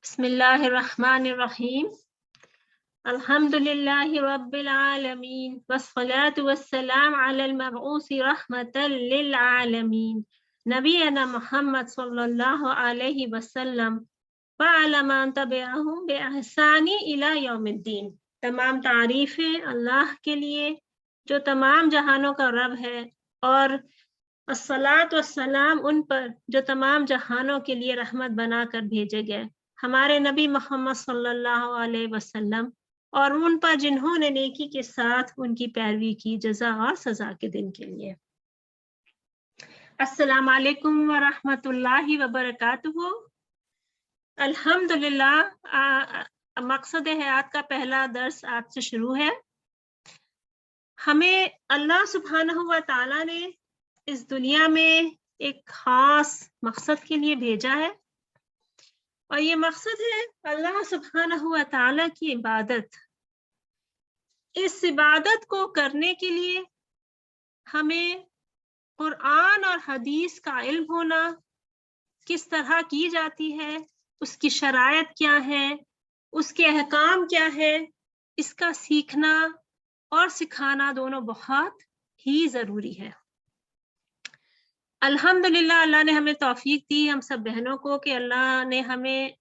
बिस्मिल्लाहिर्रहमानिर्रहीम। अल्हम्दुलिल्लाहि रब्बिल आलमीन वस्सलातु वस्सलाम अलल मबऊसी रहमतल लिल आलमीन नबीना मुहम्मद सल्लल्लाहु अलैहि वसल्लम व अला मन तबिअहुम बिइहसानी इला यौमिद्दीन। तमाम तारीफें अल्लाह के लिए जो तमाम जहानों का रब है, और अस्सलात वस्सलाम उन पर जो तमाम जहानों के लिए रहमत बनाकर भेजे गए, हमारे नबी मोहम्मद सल्लल्लाहु अलैहि वसल्लम, और उन पर जिन्होंने नेकी के साथ उनकी पैरवी की जज़ा और सजा के दिन के लिए। अस्सलाम वालेकुम व रहमतुल्लाहि व बरकातुहू। अल्हम्दुलिल्लाह, मकसद हयात का पहला दर्स आज से शुरू है। हमें अल्लाह सुब्हानहू व तआला ने इस दुनिया में एक खास मकसद के लिए भेजा है, और ये मकसद है अल्लाह सुब्हानहू व तआला की इबादत। इस इबादत को करने के लिए हमें कुरान और हदीस का इल्म होना, किस तरह की जाती है, उसकी शरायत क्या है, उसके अहकाम क्या है, इसका सीखना और सिखाना दोनों बहुत ही जरूरी है। अल्हम्दुलिल्लाह, अल्लाह ने हमें तौफीक दी, हम सब बहनों को, कि अल्लाह ने हमें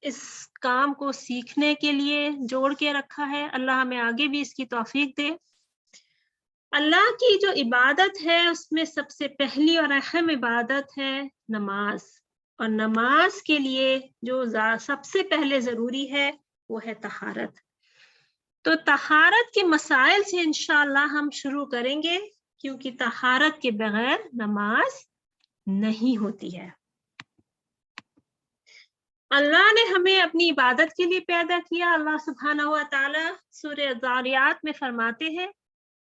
इस काम को सीखने के लिए जोड़ के रखा है। अल्लाह हमें आगे भी इसकी तौफीक दे। अल्लाह की जो इबादत है उसमें सबसे पहली और अहम इबादत है नमाज, और नमाज के लिए जो सबसे पहले जरूरी है वो है तहारत। तो तहारत के मसाइल से इंशाअल्लाह हम शुरू करेंगे, क्योंकि तहारत के बगैर नमाज नहीं होती है। अल्लाह ने हमें अपनी इबादत के लिए पैदा किया। अल्लाह सुब्हानहू व तआला सूरह ज़ारियात में फरमाते हैं,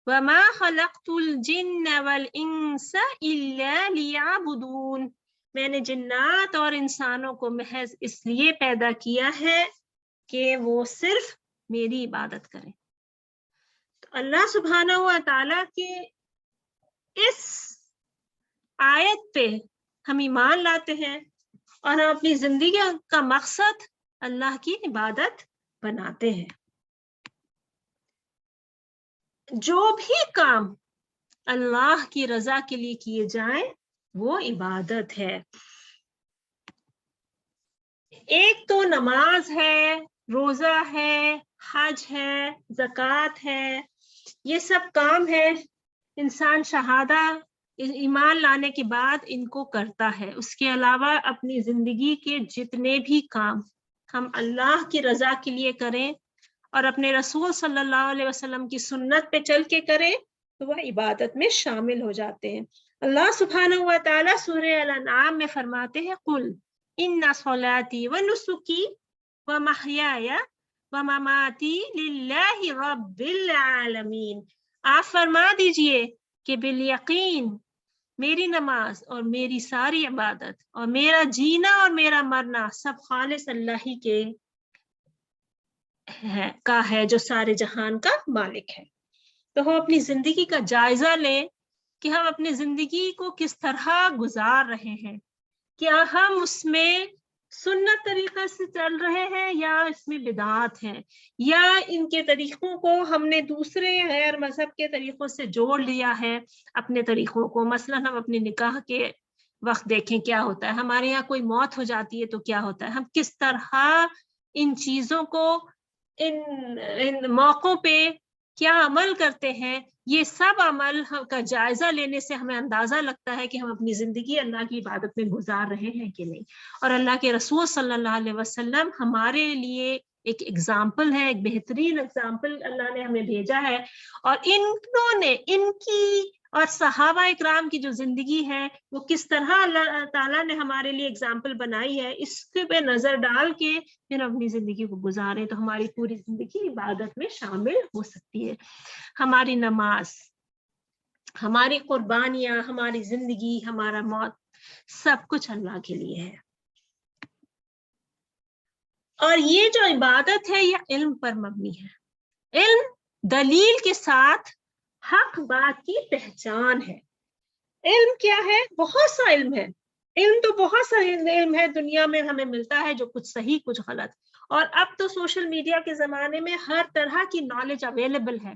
वमा खलक़तुल जिन्न वल इंसा इल्ला लियअबुदून। मैंने जिन्नात और इंसानों को महज इसलिए पैदा किया है कि वो सिर्फ मेरी इबादत करें। तो अल्लाह सुब्हानहू व तआला के इस आयत पे हम ईमान लाते हैं, और हम अपनी जिंदगी का मकसद अल्लाह की इबादत बनाते हैं। जो भी काम अल्लाह की रजा के लिए किए जाएं वो इबादत है। एक तो नमाज है, रोजा है, हज है, ज़कात है, ये सब काम है। इंसान शहादा ईमान लाने के बाद इनको करता है। उसके अलावा अपनी जिंदगी के जितने भी काम हम अल्लाह की रजा के लिए करें और अपने रसूल सल्लल्लाहु अलैहि वसल्लम की सुन्नत पे चल के करें, तो वह इबादत में शामिल हो जाते हैं। अल्लाह सुब्हानहू व तआला सूरह अल-अनआम में फरमाते हैं, कुल इन्ना सलाती व नुसुकी व महयाया व ममाती लिल्लाहि रब्बिल आलमीन। आप फरमा दीजिए कि बिल यकीन मेरी नमाज और मेरी सारी इबादत और मेरा जीना और मेरा मरना सब खालिस अल्लाह ही के है जो सारे जहान का मालिक है। तो हम अपनी जिंदगी का जायजा लें कि हम अपनी जिंदगी को किस तरह गुजार रहे हैं। क्या हम उसमें सुन्नत तरीका से चल रहे हैं या इसमें बिदात है, या इनके तरीकों को हमने दूसरे गैर मजहब के तरीकों से जोड़ लिया है अपने तरीकों को। मसलन हम अपने निकाह के वक्त देखें क्या होता है, हमारे यहाँ कोई मौत हो जाती है तो क्या होता है, हम किस तरह इन चीजों को इन मौकों पे क्या अमल करते हैं। ये सब अमल का जायजा लेने से हमें अंदाजा लगता है कि हम अपनी जिंदगी अल्लाह की इबादत में गुजार रहे हैं कि नहीं। और अल्लाह के रसूल सल्लल्लाहु अलैहि वसल्लम हमारे लिए एक एग्जाम्पल है, एक बेहतरीन एग्जाम्पल अल्लाह ने हमें भेजा है। और इन्होंने इनकी और सहाबा इकराम की जो जिंदगी है वो किस तरह अल्लाह ताला ने हमारे लिए एग्जाम्पल बनाई है, इसके पे नजर डाल के फिर अपनी जिंदगी को गुजारें तो हमारी पूरी जिंदगी इबादत में शामिल हो सकती है। हमारी नमाज, हमारी कुर्बानियां, हमारी जिंदगी, हमारा मौत, सब कुछ अल्लाह के लिए है। और ये जो इबादत है ये इल्म पर मबनी है। इल्म दलील के साथ हक बात की पहचान है। इल्म क्या है? बहुत सा इल्म है। علم تو بہت سارے علم ہے دنیا میں ہمیں ملتا ہے، جو کچھ صحیح کچھ غلط، اور اب تو سوشل میڈیا کے زمانے میں ہر طرح کی نالج اویلیبل ہے،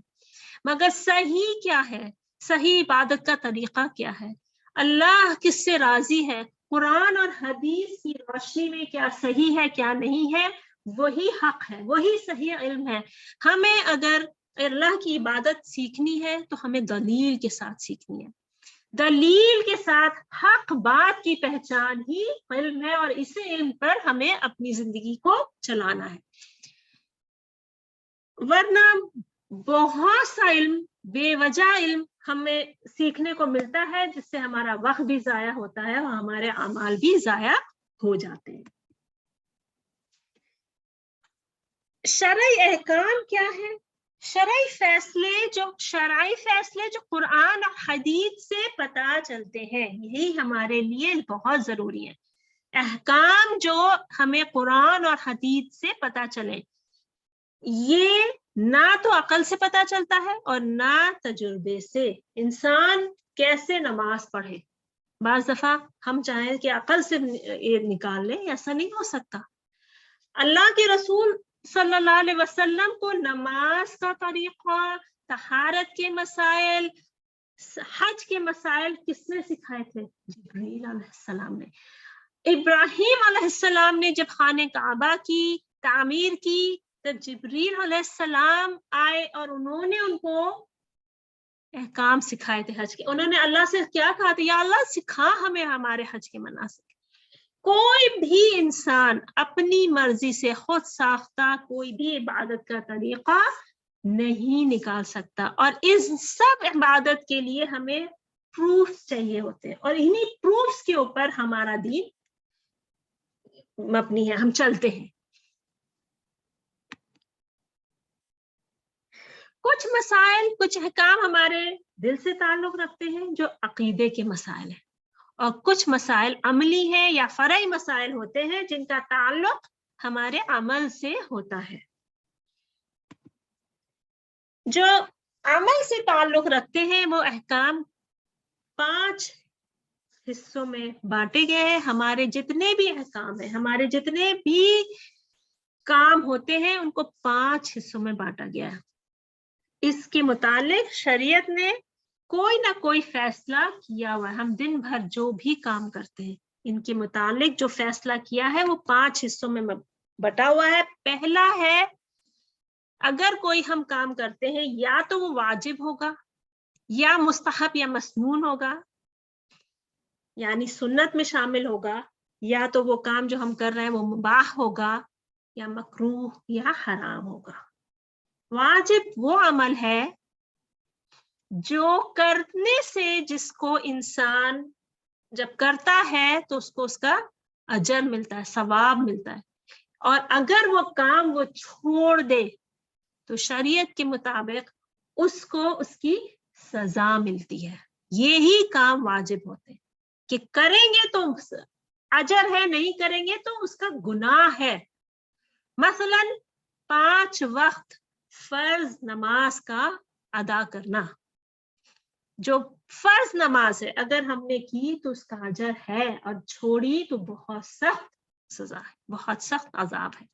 مگر صحیح کیا ہے، صحیح عبادت کا طریقہ کیا ہے، اللہ کس سے راضی ہے، قرآن اور حدیث کی روشنی میں کیا صحیح ہے کیا نہیں ہے، وہی حق ہے، وہی صحیح علم ہے۔ ہمیں اگر اللہ کی عبادت سیکھنی ہے تو ہمیں دلیل کے ساتھ سیکھنی ہے، دلیل کے ساتھ حق بات کی پہچان ہی علم ہے، اور اسی علم پر ہمیں اپنی زندگی کو چلانا ہے، ورنہ بہت سا علم، بے وجہ علم ہمیں سیکھنے کو ملتا ہے، جس سے ہمارا وقت بھی ضائع ہوتا ہے اور ہمارے اعمال بھی ضائع ہو جاتے ہیں۔ شرعی احکام کیا ہے؟ شرعی فیصلے جو قرآن اور حدیث سے پتہ چلتے ہیں، یہی ہمارے لیے بہت ضروری ہے۔ احکام جو ہمیں قرآن اور حدیث سے پتہ چلے، یہ نہ تو عقل سے پتہ چلتا ہے اور نہ تجربے سے۔ انسان کیسے نماز پڑھے، بعض دفعہ ہم چاہیں کہ عقل سے نکال لیں، ایسا نہیں ہو سکتا۔ اللہ کے رسول صلی اللہ علیہ وسلم کو نماز کا طریقہ، طہارت کے مسائل، حج کے مسائل کس نے سکھائے تھے؟ جبریل علیہ السلام نے۔ ابراہیم علیہ السلام نے جب خانہ کعبہ کی تعمیر کی، تب جبریل علیہ السلام آئے اور انہوں نے ان کو احکام سکھائے تھے حج کے۔ انہوں نے اللہ سے کیا کہا تھا؟ یا اللہ سکھا ہمیں ہمارے حج کے مناسک۔ کوئی بھی انسان اپنی مرضی سے خود ساختہ کوئی بھی عبادت کا طریقہ نہیں نکال سکتا، اور اس سب عبادت کے لیے ہمیں پروف چاہیے ہوتے ہیں، اور انہی پروفس کے اوپر ہمارا دین مبنی ہے، ہم چلتے ہیں۔ کچھ مسائل، کچھ احکام ہمارے دل سے تعلق رکھتے ہیں جو عقیدے کے مسائل ہیں، اور کچھ مسائل عملی ہیں یا فرعی مسائل ہوتے ہیں جن کا تعلق ہمارے عمل سے ہوتا ہے۔ جو عمل سے تعلق رکھتے ہیں وہ احکام 5 حصوں میں بانٹے گئے ہیں۔ ہمارے جتنے بھی احکام ہیں، ہمارے جتنے بھی کام ہوتے ہیں، ان کو 5 حصوں میں بانٹا گیا ہے۔ اس کے متعلق شریعت نے کوئی نہ کوئی فیصلہ کیا ہوا ہے۔ ہم دن بھر جو بھی کام کرتے ہیں، ان کے متعلق جو فیصلہ کیا ہے وہ 5 حصوں میں بٹا ہوا ہے۔ پہلا ہے، اگر کوئی ہم کام کرتے ہیں یا تو وہ واجب ہوگا، یا مستحب یا مسنون ہوگا، یعنی سنت میں شامل ہوگا، یا تو وہ کام جو ہم کر رہے ہیں وہ مباح ہوگا، یا مکروہ یا حرام ہوگا۔ واجب وہ عمل ہے جو کرنے سے جس کو انسان جب کرتا ہے تو اس کو اس کا اجر ملتا ہے، ثواب ملتا ہے، اور اگر وہ کام وہ چھوڑ دے تو شریعت کے مطابق اس کو اس کی سزا ملتی ہے۔ یہی کام واجب ہوتے ہیں کہ کریں گے تو اجر ہے، نہیں کریں گے تو اس کا گناہ ہے۔ مثلا 5 وقت فرض نماز کا ادا کرنا، جو فرض نماز ہے اگر ہم نے کی تو اس کا اجر ہے، اور چھوڑی تو بہت سخت سزا ہے، بہت سخت عذاب ہے۔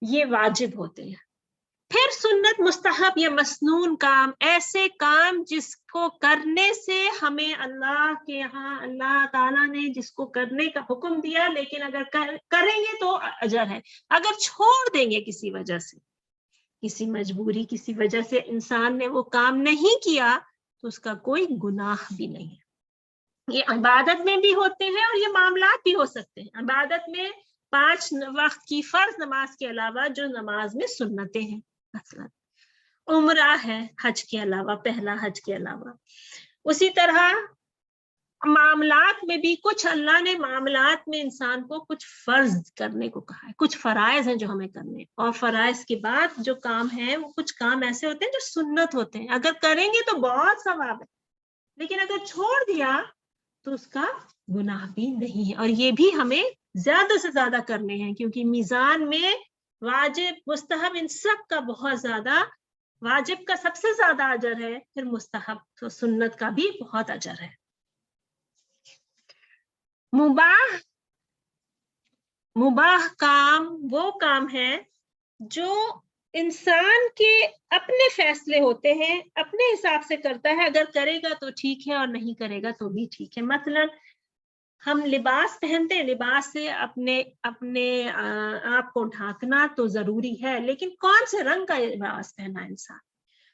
یہ واجب ہوتے ہیں۔ پھر سنت، مستحب یا مسنون کام، ایسے کام جس کو کرنے سے ہمیں اللہ کے یہاں اللہ تعالیٰ نے جس کو کرنے کا حکم دیا، لیکن اگر کریں گے تو اجر ہے، اگر چھوڑ دیں گے کسی وجہ سے، کسی مجبوری، کسی وجہ سے انسان نے وہ کام نہیں کیا تو اس کا کوئی گناہ بھی نہیں ہے۔ یہ عبادت میں بھی ہوتے ہیں اور یہ معاملات بھی ہو سکتے ہیں۔ عبادت میں 5 وقت کی فرض نماز کے علاوہ جو نماز میں سنتیں ہیں، مثلا عمرہ ہے حج کے علاوہ، پہلا حج کے علاوہ۔ اسی طرح معاملات میں بھی کچھ اللہ نے معاملات میں انسان کو کچھ فرض کرنے کو کہا ہے، کچھ فرائض ہیں جو ہمیں کرنے، اور فرائض کے بعد جو کام ہیں وہ کچھ کام ایسے ہوتے ہیں جو سنت ہوتے ہیں، اگر کریں گے تو بہت ثواب ہے، لیکن اگر چھوڑ دیا تو اس کا گناہ بھی نہیں ہے۔ اور یہ بھی ہمیں زیادہ سے زیادہ کرنے ہیں، کیونکہ میزان میں واجب، مستحب، ان سب کا بہت زیادہ، واجب کا سب سے زیادہ اجر ہے، پھر مستحب تو سنت کا بھی بہت اجر ہے۔ मुबाह काम वो काम है जो इंसान के अपने फैसले होते हैं, अपने हिसाब से करता है, अगर करेगा तो ठीक है और नहीं करेगा तो भी ठीक है। मसलन हम लिबास पहनते हैं, लिबास से अपने अपने आप को ढांकना तो जरूरी है, लेकिन कौन से रंग का लिबास पहना इंसान,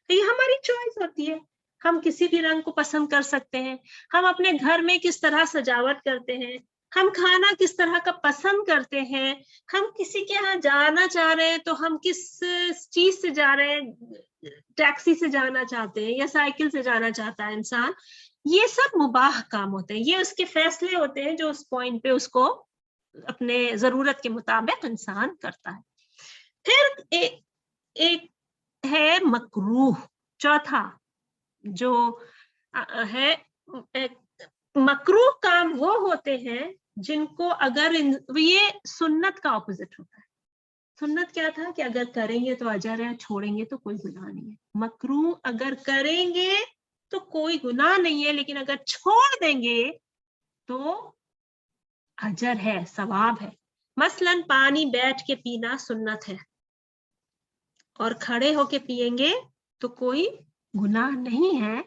तो ये हमारी चॉइस होती है। हम किसी भी रंग को पसंद कर सकते हैं। हम अपने घर में किस तरह सजावट करते हैं, हम खाना किस तरह का पसंद करते हैं, हम किसी के यहाँ जाना चाह रहे हैं तो हम किस चीज से जा रहे हैं, टैक्सी से जाना चाहते हैं या साइकिल से जाना चाहता है इंसान, ये सब मुबाह काम होते हैं, ये उसके फैसले होते हैं जो उस पॉइंट पे उसको अपने जरूरत के मुताबिक इंसान करता है। फिर एक है मकरूह, चौथा जो है मकरूह काम वो होते हैं जिनको अगर ये सुन्नत का ऑपोजिट होता है। सुन्नत क्या था कि अगर करेंगे तो अजर है, छोड़ेंगे तो कोई गुनाह नहीं है। मकरूह अगर करेंगे तो कोई गुनाह नहीं है, लेकिन अगर छोड़ देंगे तो अजर है, सवाब है। मसलन पानी बैठ के पीना सुन्नत है और खड़े होके पिएंगे तो कोई गुनाह नहीं है।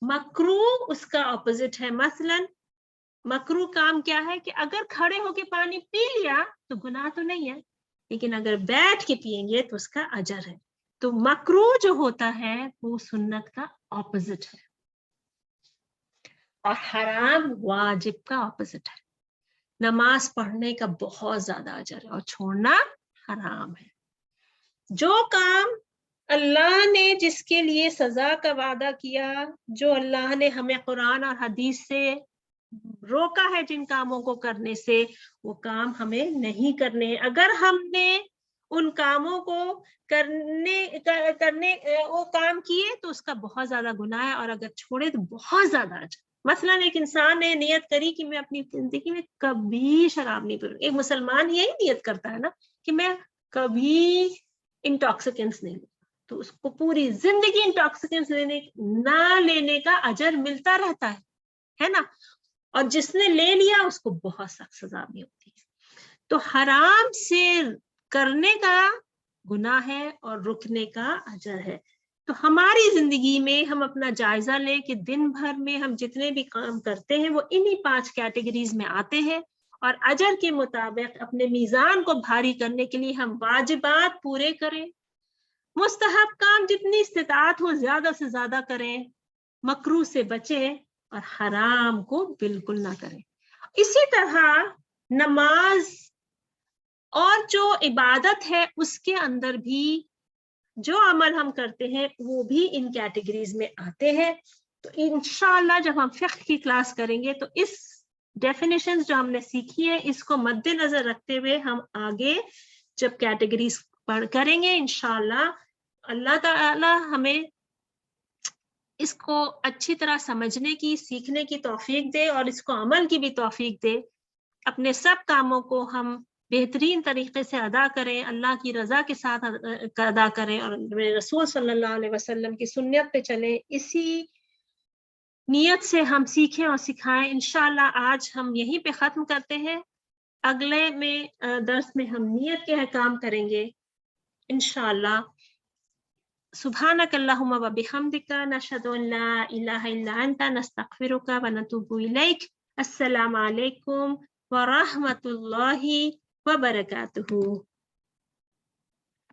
मकरूह उसका ऑपोजिट है। मसलन मकरूह काम क्या है कि अगर खड़े होके पानी पी लिया तो गुनाह तो नहीं है, लेकिन अगर बैठ के पिएंगे तो उसका अजर है। तो मकरूह जो होता है वो सुन्नत का ऑपोजिट है, और हराम वाजिब का ऑपोजिट है। नमाज पढ़ने का बहुत ज्यादा अजर है और छोड़ना हराम है। जो काम अल्लाह ने जिसके लिए सजा का वादा किया, जो अल्लाह ने हमें कुरान और हदीस से रोका है जिन कामों को करने से, वो काम हमें नहीं करने। अगर हमने उन कामों को करने वो काम किए तो उसका बहुत ज्यादा गुनाह है, और अगर छोड़े तो बहुत ज्यादा अजर। मसलन एक इंसान ने नियत करी कि मैं अपनी जिंदगी में कभी शराब नहीं पीऊंगा। एक मुसलमान यही नियत करता है ना कि मैं कभी इंटॉक्सिकेंट्स नहीं लूंगा, तो उसको पूरी जिंदगी इंटॉक्सिकेंट्स ना लेने का अजर मिलता रहता है ना। और जिसने ले लिया उसको बहुत सख्त सजा भी होती है। तो हराम से करने का गुनाह है और रुकने का अजर है। तो हमारी जिंदगी में हम अपना जायजा लें कि दिन भर में हम जितने भी काम करते हैं वो इन्हीं 5 कैटेगरीज में आते हैं, और अजर के मुताबिक अपने मीजान को भारी करने के लिए हम वाजिबात पूरे करें, मुस्तहब काम जितनी इस्तिताअत हो ज्यादा से ज्यादा करें, मकरूह से बचें और हराम को बिल्कुल ना करें। इसी तरह नमाज और जो इबादत है उसके अंदर भी जो अमल हम करते हैं वो भी इन कैटेगरीज में आते हैं। तो इंशाअल्लाह जब हम फिक्र की क्लास करेंगे तो इस डेफिनेशंस जो हमने सीखी है इसको मद्देनजर रखते हुए हम आगे जब कैटेगरीज पढ़ करेंगे इंशाअल्लाह, अल्लाह ताला हमें इसको अच्छी तरह समझने की, सीखने की तौफीक दे और इसको अमल की भी तौफीक दे। अपने सब कामों को हम बेहतरीन तरीके से अदा करें, अल्लाह की रजा के साथ अदा करें और रसूल सल्लल्लाहु अलैहि वसल्लम की सुन्नत पे चलें। इसी नियत से हम सीखें और सिखाएं। इंशाअल्लाह आज हम यहीं पे ख़त्म करते हैं। अगले में दर्स में हम नियत के अहकाम करेंगे इंशाअल्लाह। सुब्हानक अल्लाहुम्मा व बिहम्दिका नशहदु अन ला इलाहा इल्ला अंता नस्तगफिरुका व नतूबु इलैक। अस्सलामु अलैकुम व रहमतुल्लाहि व बरकातुहू।